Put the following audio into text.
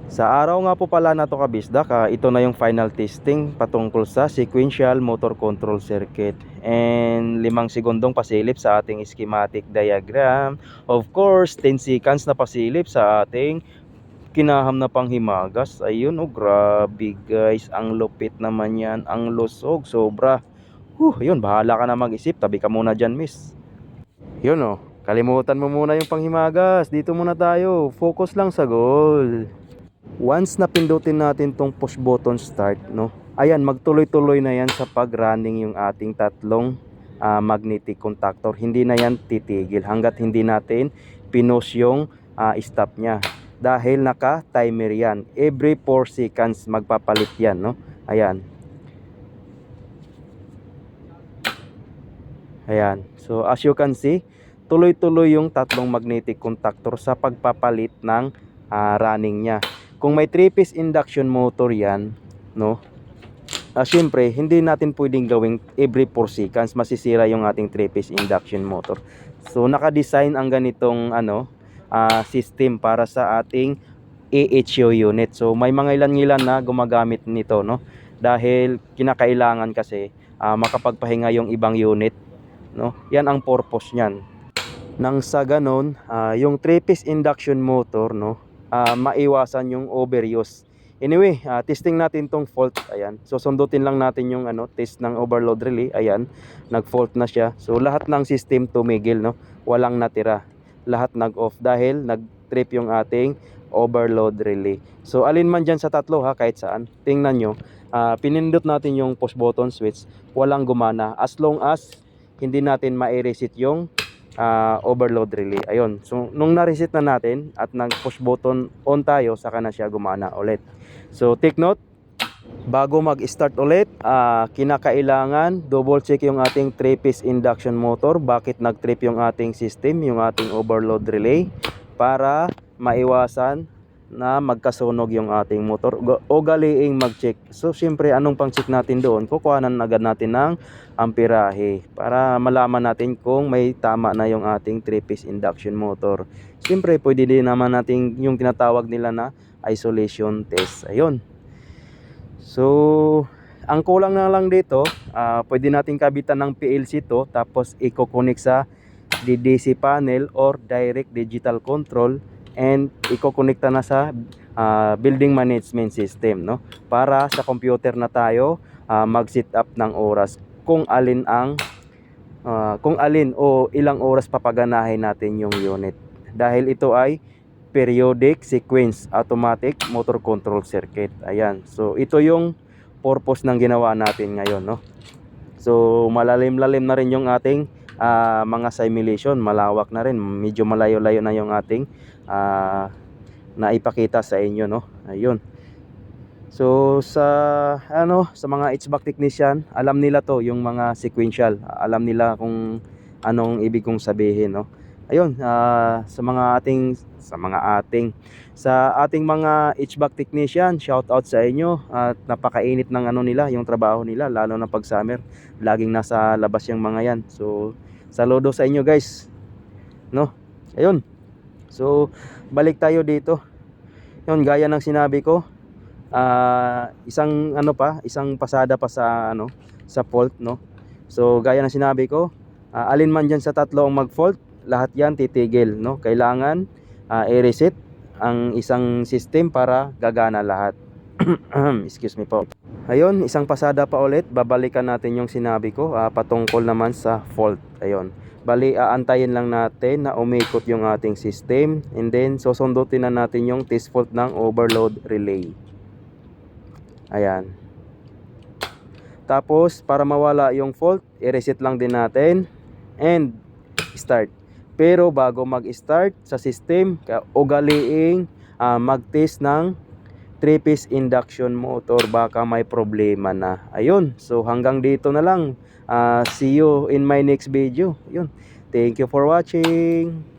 Sa araw nga po pala na to kabisdak, ito na yung final testing patungkol sa sequential motor control circuit and 5 segundong pasilip sa ating schematic diagram. Of course, 10 seconds na pasilip sa ating kinaham na panghimagas. Ayun, oh, grabe guys, ang lupit naman yan, ang lusog, sobra. Yun, bahala ka na mag-isip, tabi ka muna dyan, miss. Yun, oh, kalimutan mo muna yung panghimagas, dito muna tayo, focus lang sa goal. Once na pindutin natin tong push button start, no, ayan, magtuloy-tuloy na yan sa pag-running yung ating tatlong magnetic contactor. Hindi na yan titigil hanggat hindi natin pinush yung stop nya, dahil naka timer yan. Every 4 seconds magpapalit yan, no. Ayan, ayan, so as you can see, tuloy-tuloy yung tatlong magnetic contactor sa pagpapalit ng running nya. Kung may 3-piece induction motor yan, no, syempre hindi natin pwedeng gawing every 4 seconds, masisira yung ating 3-piece induction motor. So naka-design ang ganitong system para sa ating AHU unit. So may mga ilan-ilan na gumagamit nito, no, dahil kinakailangan kasi makapagpahinga yung ibang unit, no. Yan ang purpose niyan. Nang sa ganon, yung 3-piece induction motor, no, maiwasan yung overuse. Anyway, testing natin tong fault. Ayan, so sundutin lang natin yung test ng overload relay. Ayan, nag-fault na siya. So lahat ng system tumigil, no, walang natira, lahat nag-off dahil nag-trip yung ating overload relay. So alin man dyan sa tatlo, kahit saan, tingnan nyo, pinindot natin yung push button switch, walang gumana as long as hindi natin ma-reset yung overload relay. Ayun, so nung na-reset na natin at nag-push button on tayo, saka na siya gumana ulit. So take note, bago mag-start ulit, kinakailangan double check yung ating 3-piece induction motor, bakit nag-trip yung ating system, yung ating overload relay, para maiwasan na magkasunog yung ating motor. Ugaliing mag-check. So syempre, anong pang check natin doon? Kukuhanan agad natin ng amperahe para malaman natin kung may tama na yung ating 3-piece induction motor. Syempre, pwede din naman natin yung tinatawag nila na isolation test. Ayun. So ang kulang na lang dito, pwede natin kabitan ng PLC to, tapos i-connect sa DDC panel or direct digital control, and iko-connecta na sa building management system, no, para sa computer na tayo mag-set up ng oras kung alin o ilang oras papaganahin natin yung unit, dahil ito ay periodic sequence automatic motor control circuit. Ayan, so ito yung purpose ng ginawa natin ngayon, no. So malalim-lalim na rin yung ating mga simulation, malawak na rin, medyo malayo-layo na yung ating naipakita sa inyo, no. Ayun. So sa mga HVAC technician, alam nila to, yung mga sequential, alam nila kung anong ibig kong sabihin, no. Ayun, sa ating mga HVAC technician, shout out sa inyo, at napakainit ng nila, yung trabaho nila, lalo na pag summer, laging nasa labas yung mga yan. So saludo sa inyo guys, no. Ayun, so balik tayo dito. Yun, gaya ng sinabi ko, isang pasada pa sa fault, no. So gaya ng sinabi ko, alin man dyan sa tatlo ang mag-fault, lahat yan titigil, no. Kailangan i-reset ang isang system para gagana lahat. Excuse me po. Ayun, isang pasada pa ulit, babalikan natin yung sinabi ko patungkol naman sa fault. Ayun, bali aantayin lang natin na umikot yung ating system, and then susundutin na natin yung test fault ng overload relay. Ayan, tapos para mawala yung fault, i-reset lang din natin and start. Pero bago mag-start sa system, ugaliing mag-test ng 3-piece induction motor, baka may problema na. Ayun, so hanggang dito na lang. See you in my next video. Yun, thank you for watching.